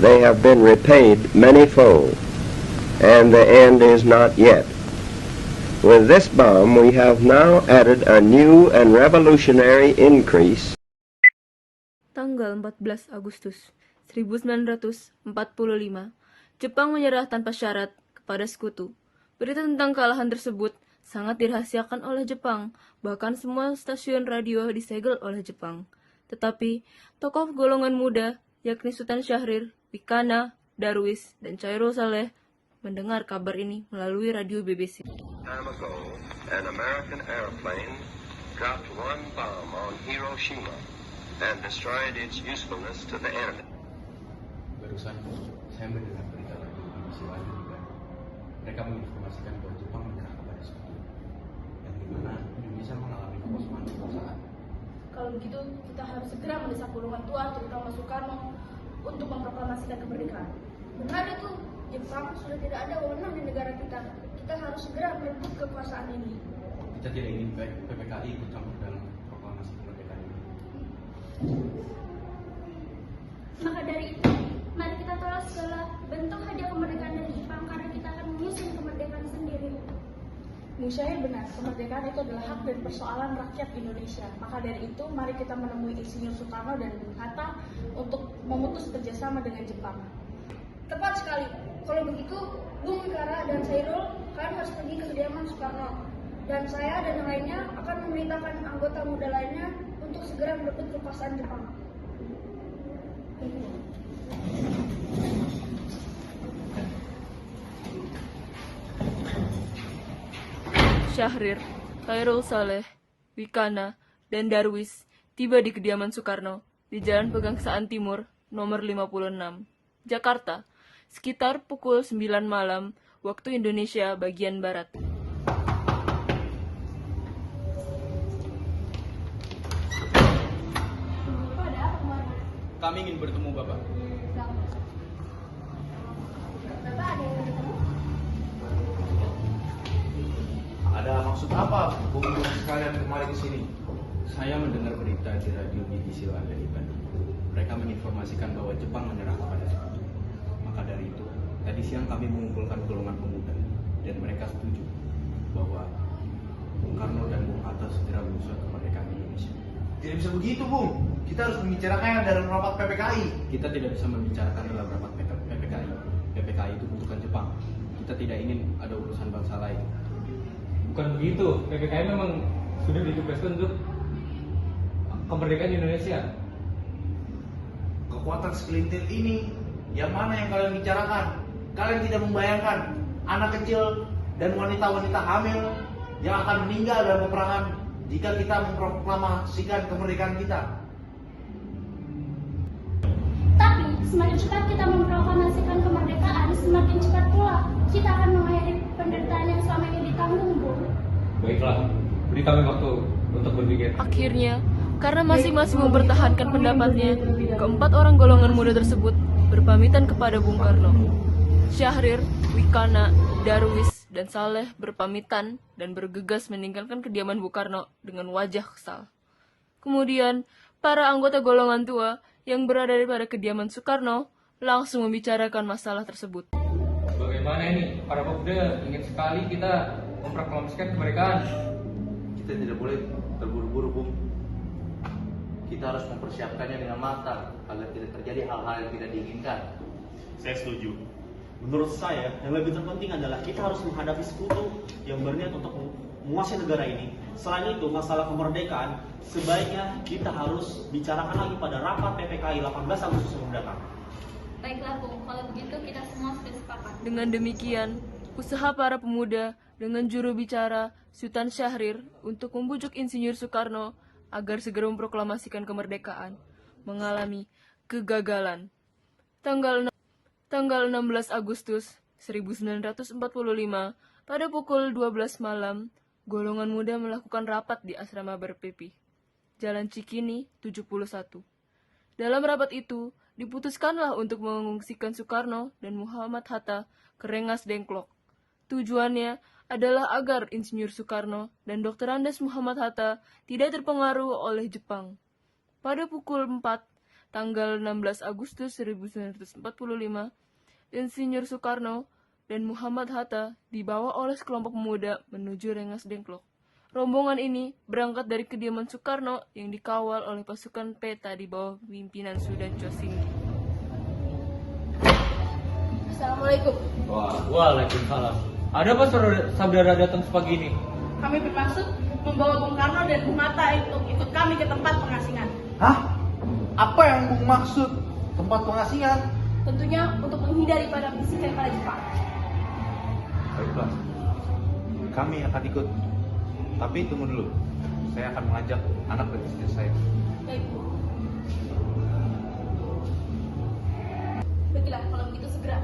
they have been repaid manyfold, and the end is not yet. With this bomb, we have now added a new and revolutionary increase. Tanggal 14 Agustus 1945, Jepang menyerah tanpa syarat kepada sekutu. Berita tentang kekalahan tersebut sangat dirahasiakan oleh Jepang, bahkan semua stasiun radio disegel oleh Jepang. Tetapi, tokoh golongan muda, yakni Sultan Syahrir, Wikana, Darwis, dan Chairul Saleh, mendengar kabar ini melalui radio BBC. Time ago, an American airplane dropped one bomb on Hiroshima and destroyed its usefulness to the enemy. Barusan saya mendengar berita radio BBC lain juga. Mereka menginformasikan bahwa Jepang menyerah kepada sekutu, yang dimana Indonesia mengalami kekosongan kekuasaan. Kalau begitu, kita harus segera mendesak golongan tua, terutama Soekarno, untuk memproklamasikan kemerdekaan. Benar itu, Jepang sudah tidak ada wewenang di negara kita. Kita harus segera merebut kekuasaan ini. Kita tidak ingin PPKI ikut campur dalam proklamasi kemerdekaan ini. Maka dari itu, mari kita tolak segala bentuk hadiah kemerdekaan dari Jepang karena kita akan menyusun kemerdekaan sendiri. Musyair benar, kemerdekaan itu adalah hak dan persoalan rakyat Indonesia. Maka dari itu, mari kita menemui Insinyur Soekarno dan Bung Hatta untuk memutus kerjasama dengan Jepang. Tepat sekali. Kalau begitu, Bung Wikara dan Chairul, kalian harus pergi ke kediaman Soekarno. Dan saya dan yang lainnya akan memerintahkan anggota muda lainnya untuk segera merebut kekuasaan Jepang. Syahrir, Chairul Saleh, Wikana, dan Darwis tiba di kediaman Soekarno di Jalan Pegangsaan Timur, nomor 56, Jakarta, sekitar pukul 9 malam waktu Indonesia bagian Barat. Kami ingin bertemu Bapak. Bapak ada yang bertemu? Ada maksud apa bung sekalian kembali ke sini? Saya mendengar berita di radio BBC ada di Bandung. Mereka menginformasikan bahwa Jepang menyerah kepada sekutu. Maka dari itu, tadi siang kami mengumpulkan golongan pemuda dan mereka setuju bahwa Bung Karno dan Bung Hatta segera mengusung kemerdekaan Indonesia. Tidak bisa begitu, Bung. Kita harus membicarakannya dalam rapat PPKI. Kita tidak bisa membicarakan dalam rapat PPKI. PPKI itu bukan Jepang. Kita tidak ingin ada urusan bangsa lain. Bukan begitu, PPKI memang sudah ditugaskan untuk kemerdekaan Indonesia. Kekuatan segelintir ini, yang mana yang kalian bicarakan? Kalian tidak membayangkan anak kecil dan wanita-wanita hamil yang akan meninggal dalam peperangan jika kita memproklamasikan kemerdekaan kita. Tapi, semakin cepat kita memproklamasikan kemerdekaan, semakin cepat pula kita akan mengakhiri penderitaan yang selama ini ditanggung, Bu. Baiklah, beri kami waktu untuk berpikir. Akhirnya, karena masing-masing mempertahankan pendapatnya, keempat orang golongan muda tersebut berpamitan kepada Bung Karno. Syahrir, Wikana, Darwis, dan Saleh berpamitan dan bergegas meninggalkan kediaman Bung Karno dengan wajah kesal. Kemudian, para anggota golongan tua yang berada pada kediaman Soekarno langsung membicarakan masalah tersebut. Bagaimana ini? Para pemuda ingin sekali kita memproklamasikan kemerdekaan. Kita tidak boleh terburu-buru, Bung. Kita harus mempersiapkannya dengan matang agar tidak terjadi hal-hal yang tidak diinginkan. Saya setuju. Menurut saya, yang lebih terpenting adalah kita harus menghadapi sekutu yang berniat untuk menguasai negara ini. Selain itu, masalah kemerdekaan, sebaiknya kita harus bicarakan lagi pada rapat PPKI 18 Agustus mendatang. Baiklah, Bung. Kalau begitu kita semua sudah sepakat. Dengan demikian, usaha para pemuda dengan juru bicara Sultan Syahrir untuk membujuk Insinyur Soekarno agar segera memproklamasikan kemerdekaan mengalami kegagalan. Tanggal 16 Agustus 1945, pada pukul 12 malam, golongan muda melakukan rapat di asrama Berpepi, Jalan Cikini 71. Dalam rapat itu, diputuskanlah untuk mengungsikan Soekarno dan Muhammad Hatta ke Rengas Dengklok. Tujuannya adalah agar Insinyur Soekarno dan Dr. Andes Muhammad Hatta tidak terpengaruh oleh Jepang. Pada pukul 4, tanggal 16 Agustus 1945, Insinyur Soekarno dan Muhammad Hatta dibawa oleh sekelompok pemuda menuju Rengas Dengklok. Rombongan ini berangkat dari kediaman Soekarno yang dikawal oleh pasukan peta di bawah pimpinan Sudan Chosinggi. Assalamualaikum. Waalaikumsalam. Ada apa saudara datang sepagi ini? Kami bermaksud membawa Bung Karno dan Bung Hatta untuk ikut kami ke tempat pengasingan. Hah? Apa yang Bung maksud tempat pengasingan? Tentunya untuk menghindari pada bisikan pada Jepang. Baiklah, kami akan ikut. Tapi tunggu dulu, saya akan mengajak anak dan istri saya. Baik, Bu. Baiklah, kalau begitu segera.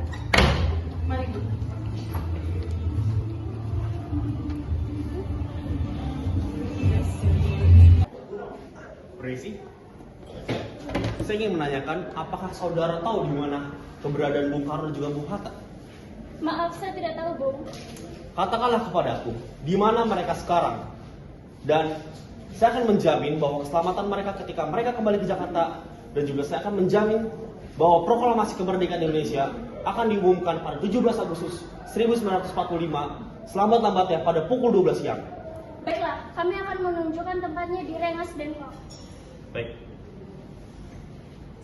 Mari, Bu. Permisi. Saya ingin menanyakan, apakah saudara tahu di mana keberadaan Bung Karno dan juga Bung Hatta? Maaf, saya tidak tahu, Bung. Katakanlah kepadaku, di mana mereka sekarang? Dan saya akan menjamin bahwa keselamatan mereka ketika mereka kembali ke Jakarta, dan juga saya akan menjamin bahwa proklamasi kemerdekaan Indonesia akan diumumkan pada 17 Agustus 1945 selambat-lambatnya pada pukul 12 siang. Baiklah, kami akan menunjukkan tempatnya di Rengas Dengklok. Baik.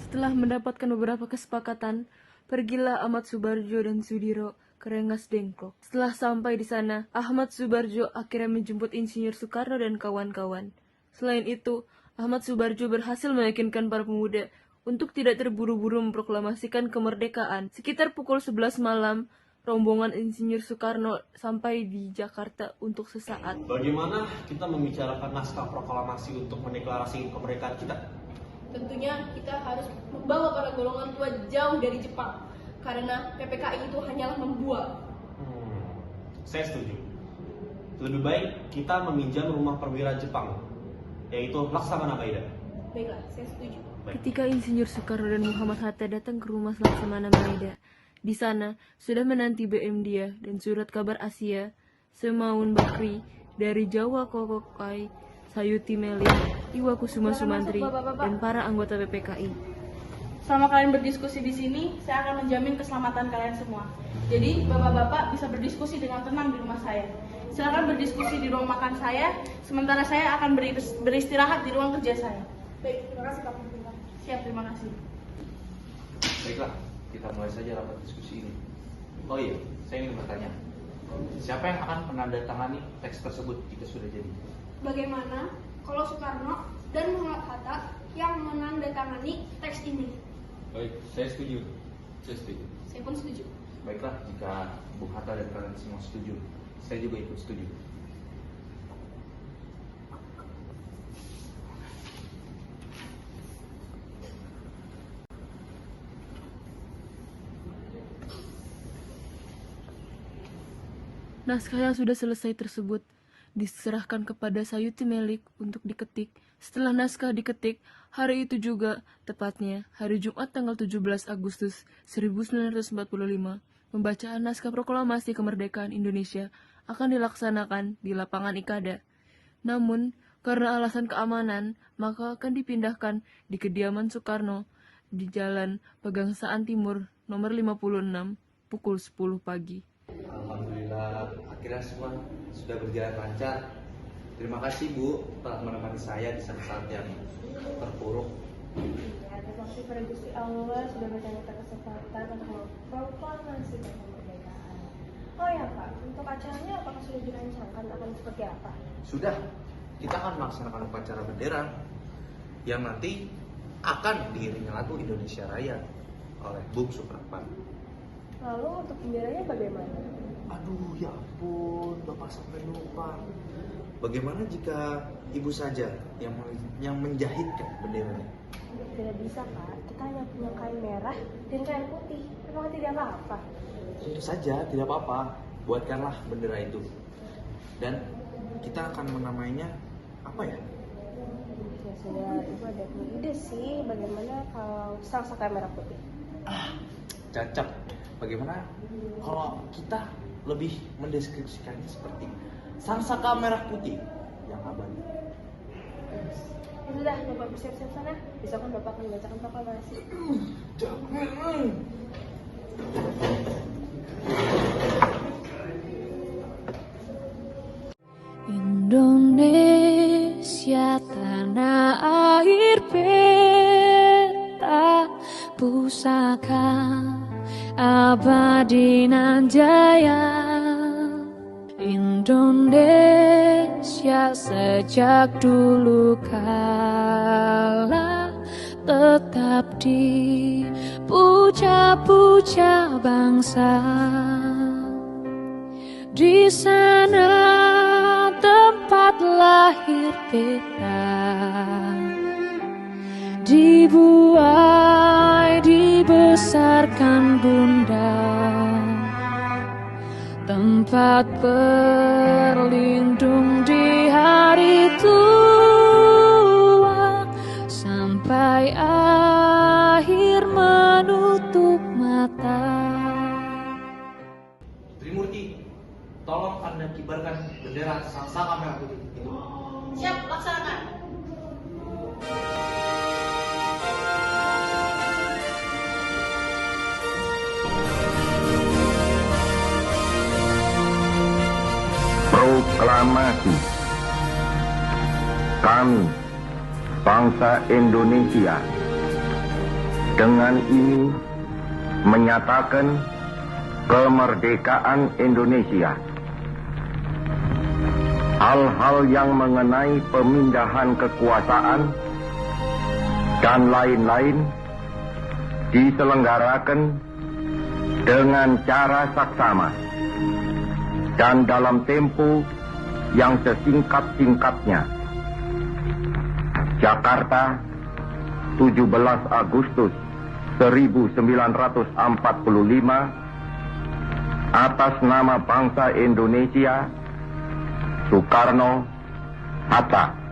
Setelah mendapatkan beberapa kesepakatan, pergilah Ahmad Subarjo dan Sudiro ke Rengas Dengklok. Setelah sampai di sana, Ahmad Subarjo akhirnya menjemput Insinyur Soekarno dan kawan-kawan. Selain itu, Ahmad Subarjo berhasil meyakinkan para pemuda untuk tidak terburu-buru memproklamasikan kemerdekaan. Sekitar pukul 11 malam, rombongan Insinyur Soekarno sampai di Jakarta untuk sesaat. Bagaimana kita membicarakan naskah proklamasi untuk mendeklarasi kemerdekaan kita? Tentunya kita harus membawa para golongan tua jauh dari Jepang, karena PPKI itu hanyalah membual. Saya setuju. Lebih baik kita meminjam rumah perwira Jepang, yaitu Laksamana Maeda. Baiklah, saya setuju. Ketika Insinyur Soekarno dan Muhammad Hatta datang ke rumah Laksamana Maeda, di sana sudah menanti BM dia dan surat kabar Asia, Semaun Bakri, dari Jawa Kokokai, Sayuti Melik, Iwakusuma Sumantri, dan para anggota PPKI. Selama kalian berdiskusi di sini, saya akan menjamin keselamatan kalian semua. Jadi, bapak-bapak bisa berdiskusi dengan tenang di rumah saya. Silakan berdiskusi di ruang makan saya, sementara saya akan beristirahat di ruang kerja saya. Baik, terima kasih Pak Pimpinan. Siap, terima kasih. Baiklah, kita mulai saja rapat diskusi ini. Oh iya, saya ingin bertanya. Siapa yang akan menandatangani teks tersebut jika sudah jadi? Bagaimana kalau Soekarno dan Muhammad Hatta yang menandatangani teks ini? Baik, saya setuju. Saya setuju. Saya pun setuju. Baiklah, jika Bung Hatta dan kalian semua setuju, saya juga ikut setuju. Naskah yang sudah selesai tersebut diserahkan kepada Sayuti Melik untuk diketik. Setelah naskah diketik, hari itu juga, tepatnya hari Jumat tanggal 17 Agustus 1945, pembacaan naskah proklamasi kemerdekaan Indonesia akan dilaksanakan di lapangan Ikada. Namun, karena alasan keamanan, maka akan dipindahkan di kediaman Soekarno di Jalan Pegangsaan Timur nomor 56 pukul 10 pagi. Alhamdulillah, akhirnya semua sudah berjalan lancar. Terima kasih Bu telah menemani saya di saat-saat yang terpuruk. Ya, terima kasih pada Gusti Allah sudah berikan kita kesempatan untuk memproklamasi kemerdekaan. Oh ya Pak, untuk acaranya apakah sudah dirancangkan akan seperti apa? Sudah, kita akan melaksanakan upacara bendera yang nanti akan diiringi lagu Indonesia Raya oleh Bung Supratman. Lalu untuk benderanya bagaimana? Aduh, ya ampun, Bapak sampai lupa. Bagaimana jika Ibu saja yang menjahitkan benderanya? Tidak bisa Pak, kita hanya punya kain merah dan kain putih. Memang tidak apa-apa. Tentu saja, tidak apa-apa. Buatkanlah bendera itu. Dan kita akan menamainya apa ya? Ya sudah, Ibu ada ide sih bagaimana kalau Sangsaka merah putih. Cocok. Bagaimana kalau kita lebih mendeskripsikannya seperti Sangsaka merah putih yang abadi? Itu Sudah, Bapak bersiap-siap sana. Besok kan Bapak akan membacakan proklamasi. Indonesia tanah air peta pusaka abadi nan jaya. Indonesia sejak dulu kala tetap dipuja-puja bangsa. Di sana tempat lahir beta, dibuai dibesarkan bunda, tempat berlindung di hari tua, sampai akhir menutup mata. Trimurti, tolong Anda kibarkan bendera Sangsaka Merah Putih. Siap, laksanakan. Proklamasi. Kami, bangsa Indonesia, dengan ini menyatakan kemerdekaan Indonesia. Hal-hal yang mengenai pemindahan kekuasaan dan lain-lain diselenggarakan dengan cara saksama dan dalam tempo yang sesingkat-singkatnya. Jakarta, 17 Agustus 1945, atas nama bangsa Indonesia, Soekarno, Hatta.